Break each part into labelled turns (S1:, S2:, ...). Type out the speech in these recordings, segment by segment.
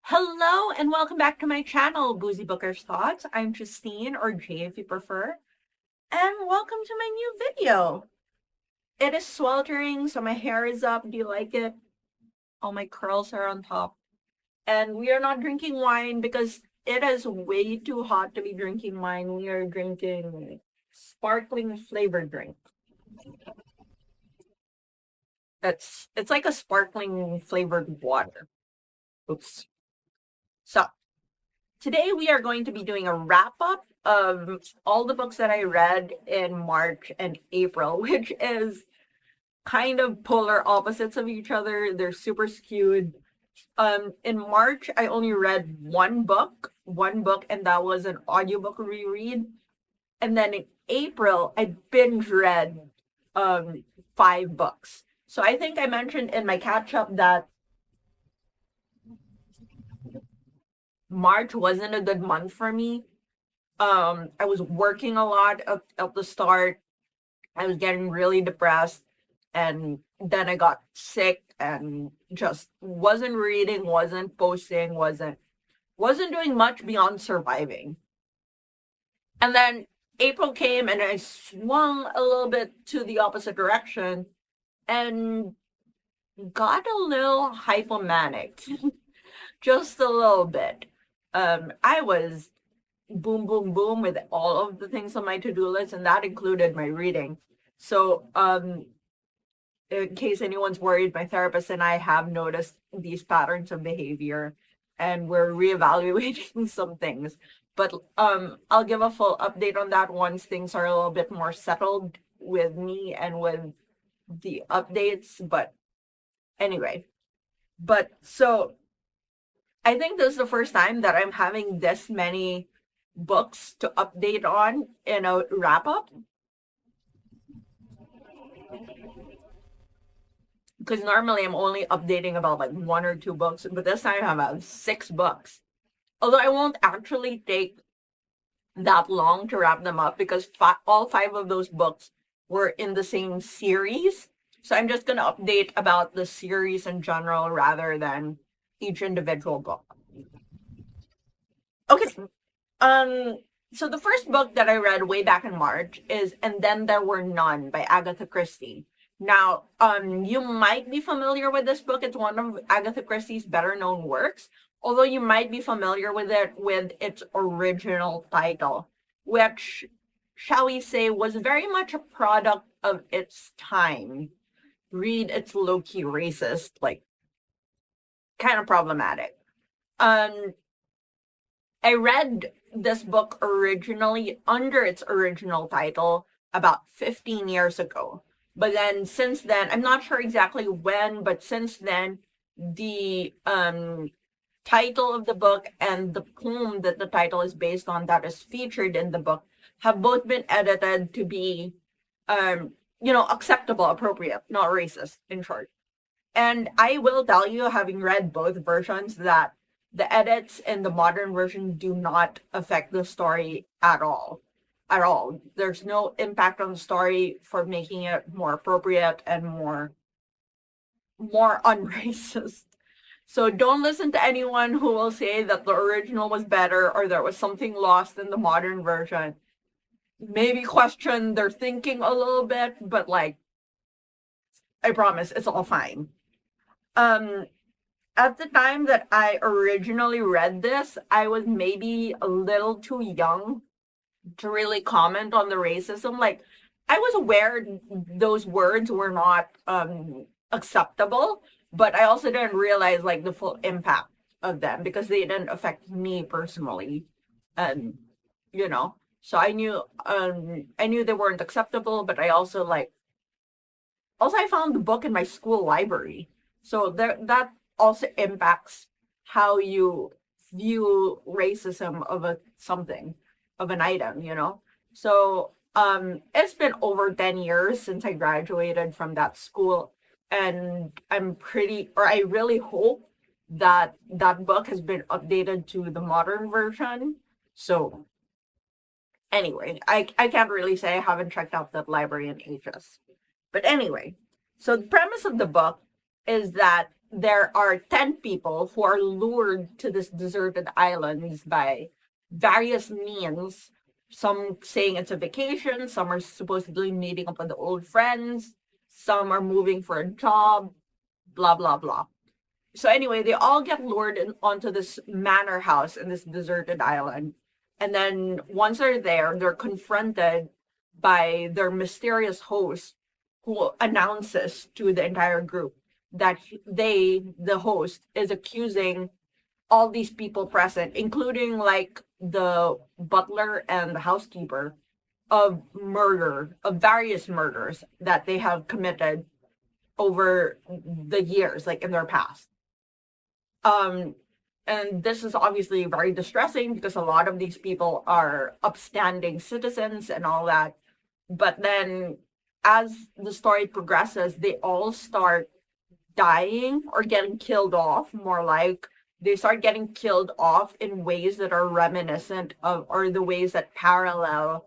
S1: Hello and welcome back to my channel, Boozy Booker's Thoughts. I'm Justine, or Jay if you prefer, and welcome to my new video. It is sweltering, so my hair is up. Do you like it? All my curls are on top. And we are not drinking wine because it is way too hot to be drinking wine. We are drinking sparkling flavored drink. It's like a sparkling flavored water. Oops. So today we are going to be doing a wrap up of all the books that I read in March and April, which is kind of polar opposites of each other. They're super skewed. In March, I only read one book, and that was an audiobook reread. And then in April, I binge read um 5 books. So I think I mentioned in my catch up that March wasn't a good month for me. I was working a lot at the start. I was getting really depressed, and then I got sick and just wasn't reading, wasn't posting, wasn't doing much beyond surviving. And then April came and I swung a little bit to the opposite direction and got a little hypomanic. Just a little bit. I was boom, boom, boom with all of the things on my to-do list, and that included my reading. So, in case anyone's worried, my therapist and I have noticed these patterns of behavior, and we're reevaluating some things. But I'll give a full update on that once things are a little bit more settled with me and with the updates. But anyway, but so I think this is the first time that I'm having this many books to update on in a wrap up, because normally I'm only updating about like 1 or 2 books, but this time I have 6 books. Although I won't actually take that long to wrap them up because all 5 of those books were in the same series. So I'm just going to update about the series in general rather than each individual book. Okay. Um, so the first book that I read way back in March is And Then There Were None by Agatha Christie. Now, you might be familiar with this book. It's one of Agatha Christie's better known works, although you might be familiar with it with its original title, which, shall we say, was very much a product of its time. Read It's Low-Key Racist, like, kind of problematic. Um, I read this book originally under its original title about 15 years ago. But then since then, I'm not sure exactly when, but since then, the title of the book and the poem that the title is based on that is featured in the book have both been edited to be, acceptable, appropriate, not racist, in short. And I will tell you, having read both versions, that the edits in the modern version do not affect the story at all. At all. There's no impact on the story for making it more appropriate and more unracist. So don't listen to anyone who will say that the original was better or there was something lost in the modern version. Maybe question their thinking a little bit, but like, I promise it's all fine. Um, at the time that I originally read this, I was maybe a little too young to really comment on the racism. Like, I was aware those words were not acceptable, but I also didn't realize like the full impact of them because they didn't affect me personally. And you know, so I knew they weren't acceptable, but I also like also I found the book in my school library. So there that also impacts how you view racism of a something, of an item, you know? So it's been over 10 years since I graduated from that school, and I really hope that that book has been updated to the modern version. So anyway, I can't really say I haven't checked out that library in ages. But anyway, so the premise of the book is that there are 10 people who are lured to this deserted islands by various means. Some saying it's a vacation, some are supposedly meeting up with the old friends, some are moving for a job, blah, blah, blah. So, anyway, they all get lured onto this manor house in this deserted island. And then once they're there, they're confronted by their mysterious host who announces to the entire group that the host, is accusing all these people present, including like the butler and the housekeeper, of murder, of various murders that they have committed over the years, like in their past. Um, and this is obviously very distressing because a lot of these people are upstanding citizens and all that. But then as the story progresses, they all start dying or getting killed off, more like they start getting killed off in ways that are reminiscent of, or the ways that parallel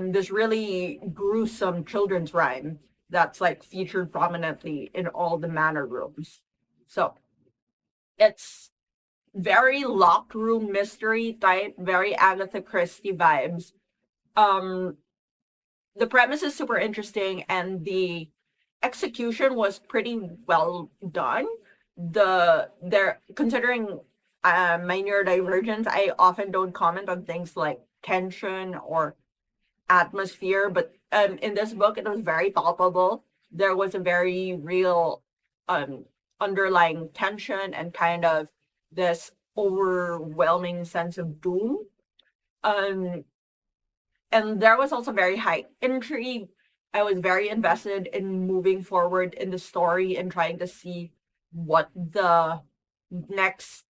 S1: this really gruesome children's rhyme that's like featured prominently in all the manor rooms. So it's very locked room mystery type, very Agatha Christie vibes. Um, the premise is super interesting, and the execution was pretty well done. They're considering my neurodivergence, I often don't comment on things like tension or atmosphere, but in this book, it was very palpable. There was a very real um, underlying tension and kind of this overwhelming sense of doom. Um, and there was also very high intrigue. I was very invested in moving forward in the story and trying to see what the next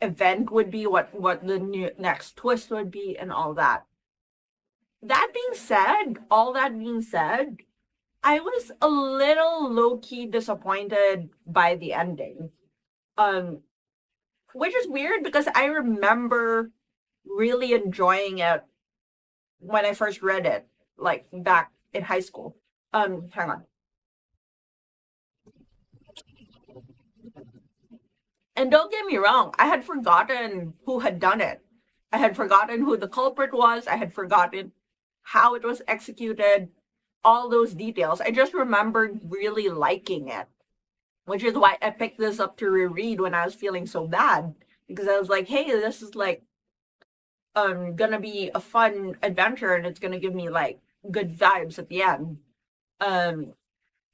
S1: event would be, what the next twist would be, and all that. All that being said, I was a little low key disappointed by the ending. Um, which is weird because I remember really enjoying it when I first read it, like back in high school. Hang on. And don't get me wrong, I had forgotten who had done it. I had forgotten who the culprit was. I had forgotten how it was executed, all those details. I just remembered really liking it, which is why I picked this up to reread when I was feeling so bad. Because I was like, hey, this is like gonna be a fun adventure and it's gonna give me like good vibes at the end. Um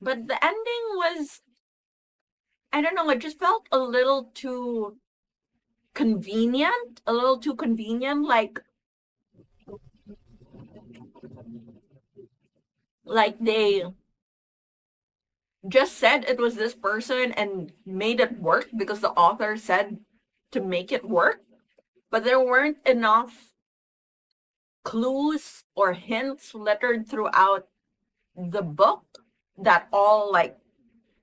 S1: but the ending was, I don't know, it just felt a little too convenient, like they just said it was this person and made it work because the author said to make it work, but there weren't enough clues or hints littered throughout the book that all like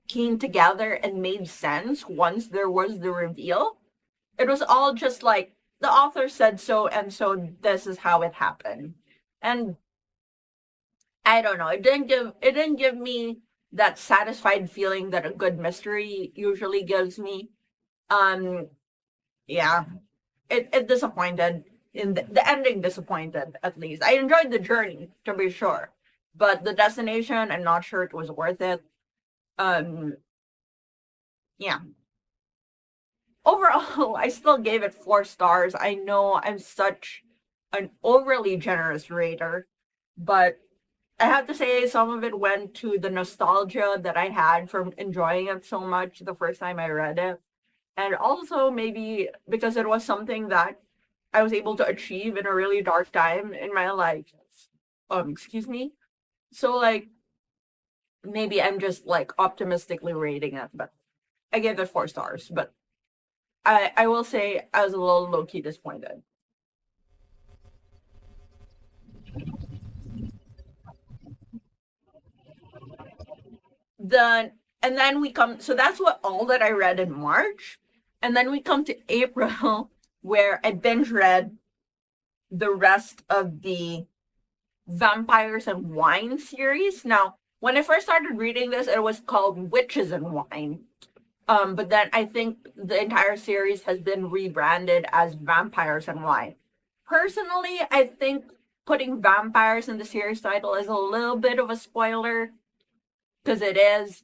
S1: came together and made sense once there was the reveal. It was all just like the author said so, and so this is how it happened. And I don't know, it didn't give me that satisfied feeling that a good mystery usually gives me. Um yeah, it disappointed. In the ending disappointed, at least. I enjoyed the journey, to be sure. But the destination, I'm not sure it was worth it. Um yeah. Overall, I still gave it 4 stars. I know I'm such an overly generous rater, but I have to say some of it went to the nostalgia that I had from enjoying it so much the first time I read it. And also maybe because it was something that I was able to achieve in a really dark time in my life. Excuse me. So like maybe I'm just like optimistically rating it, but I gave it 4 stars. But I will say I was a little low key disappointed. The and then we come, so that's what all that I read in March. And then we come to April where I binge read the rest of the Vampires and Wine series. Now, when I first started reading this, it was called Witches and Wine. But then I think the entire series has been rebranded as Vampires and Wine. Personally, I think putting vampires in the series title is a little bit of a spoiler because it is.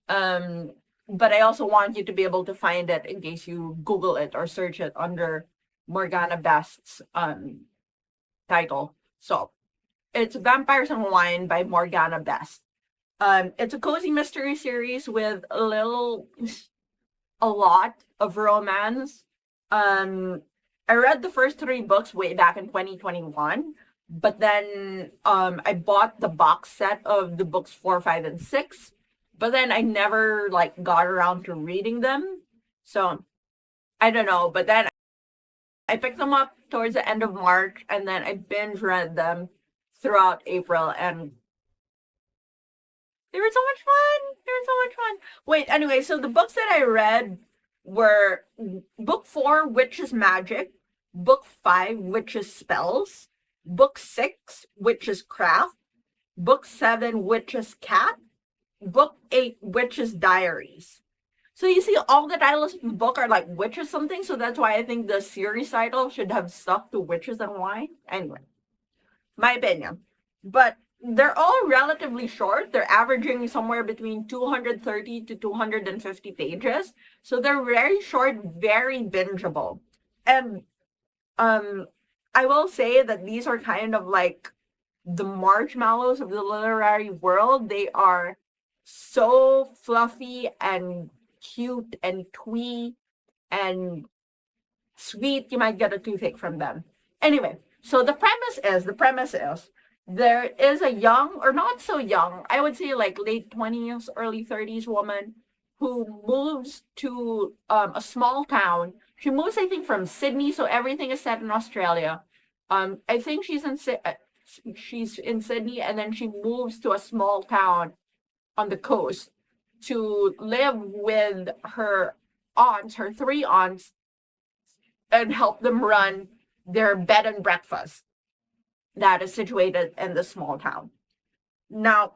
S1: Um, but I also want you to be able to find it in case you Google it or search it under Morgana Best's title. So it's Vampires and Wine by Morgana Best. It's a cozy mystery series with a lot of romance. Um, I read the first three books way back in 2021, but then I bought the box set of the books 4, 5, and 6. But then I never like got around to reading them. So I don't know. But then I picked them up towards the end of March, and then I binge read them throughout April, and they were so much fun. They were so much fun. Wait, anyway, so the books that I read were book 4, Witch's Magic, book 5, Witch's Spells, book 6, Witch's Craft, book 7, Witch's Cat, book 8, Witch's Diaries. So you see, all the titles of the book are like witches something, so that's why I think the series title should have stuck to Witches and Wine. Anyway, my opinion. But they're all relatively short. They're averaging somewhere between 230 to 250 pages. So they're very short, very bingeable. And um I will say that these are kind of like the marshmallows of the literary world. They are so fluffy and cute and twee and sweet. You might get a toothache from them. Anyway, so the premise is there is a young, or not so young, I would say like late 20s, early 30s woman who moves to a small town. She moves, I think, from Sydney, so everything is set in Australia. I think she's in Sydney, and then she moves to a small town on the coast to live with her 3 aunts, and help them run their bed and breakfast that is situated in the small town. Now,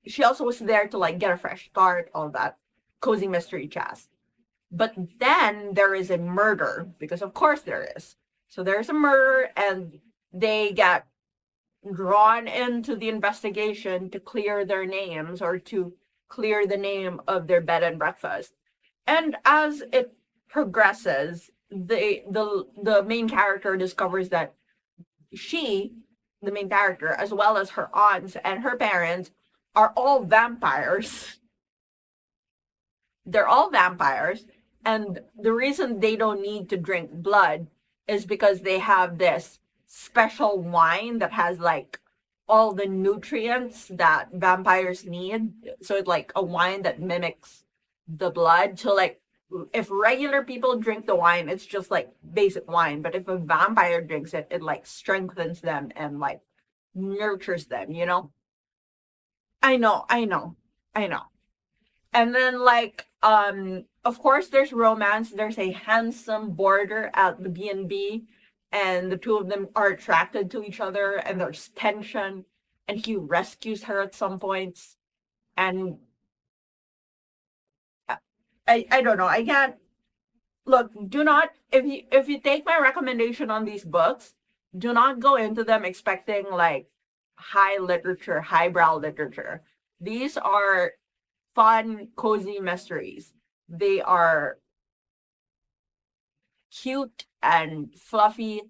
S1: she also was there to like get a fresh start, all that cozy mystery jazz. But then there is a murder, because of course there is. So there's a murder, and they get drawn into the investigation to clear their names, or to clear the name of their bed and breakfast. And as it progresses, the main character discovers that she, the main character, as well as her aunts and her parents, are all vampires. They're all vampires, and the reason they don't need to drink blood is because they have this special wine that has like all the nutrients that vampires need. So it's like a wine that mimics the blood. So like if regular people drink the wine, it's just like basic wine. But if a vampire drinks it, it like strengthens them and like nurtures them, you know? I know. And then like of course there's romance. There's a handsome boarder at the B&B, and the two of them are attracted to each other, and there's tension, and he rescues her at some points. And I don't know. I can't look, do not, if you take my recommendation on these books, do not go into them expecting like high literature, highbrow literature. These are fun, cozy mysteries. They are cute and fluffy,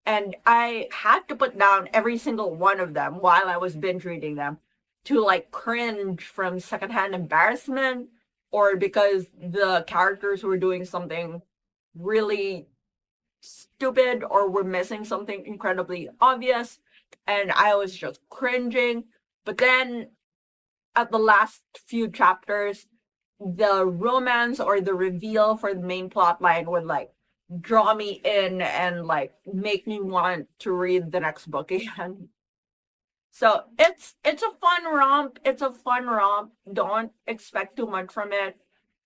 S1: and I had to put down every single one of them while I was binge reading them to like cringe from secondhand embarrassment, or because the characters were doing something really stupid or were missing something incredibly obvious, and I was just cringing. But then at the last few chapters, the romance or the reveal for the main plot line would like draw me in and like make me want to read the next book again. So it's a fun romp. It's a fun romp. Don't expect too much from it.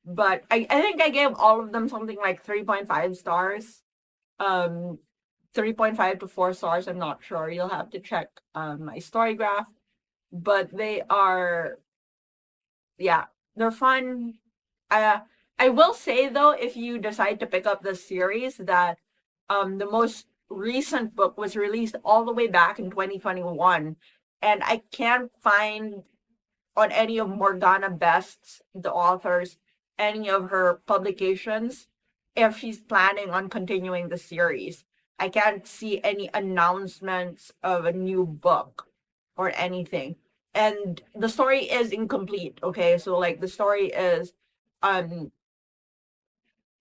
S1: But I think I gave all of them something like 3.5 stars. Um 3.5 to 4 stars. I'm not sure. You'll have to check my story graph. But they are, yeah. They're fun. Uh, I will say though, if you decide to pick up the series, that the most recent book was released all the way back in 2021, and I can't find on any of Morgana Best's, the authors, any of her publications, if she's planning on continuing the series. I can't see any announcements of a new book or anything. And the story is incomplete, okay? So like the story is um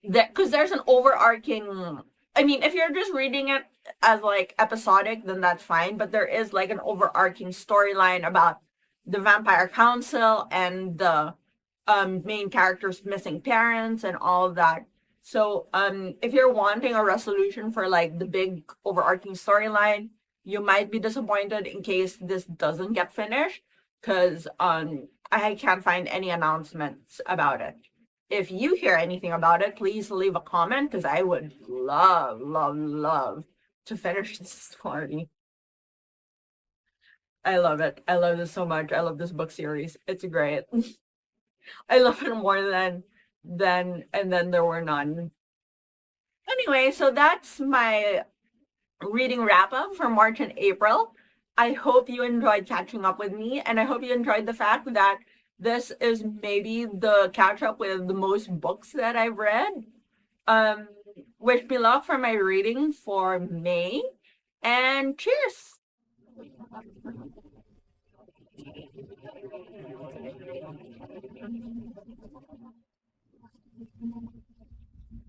S1: that because there's an overarching, I mean, if you're just reading it as like episodic, then that's fine, but there is like an overarching storyline about the vampire council and the main character's missing parents and all of that. So if you're wanting a resolution for like the big overarching storyline, you might be disappointed in case this doesn't get finished, because I can't find any announcements about it. If you hear anything about it, please leave a comment, because I would love, love, love to finish this story. I love it. I love this so much. I love this book series. It's great. I love it more than and then there were none. Anyway, so that's my reading wrap up for March and April. I hope you enjoyed catching up with me, and I hope you enjoyed the fact that this is maybe the catch up with the most books that I've read. Um, wish me luck for my reading for May, and cheers.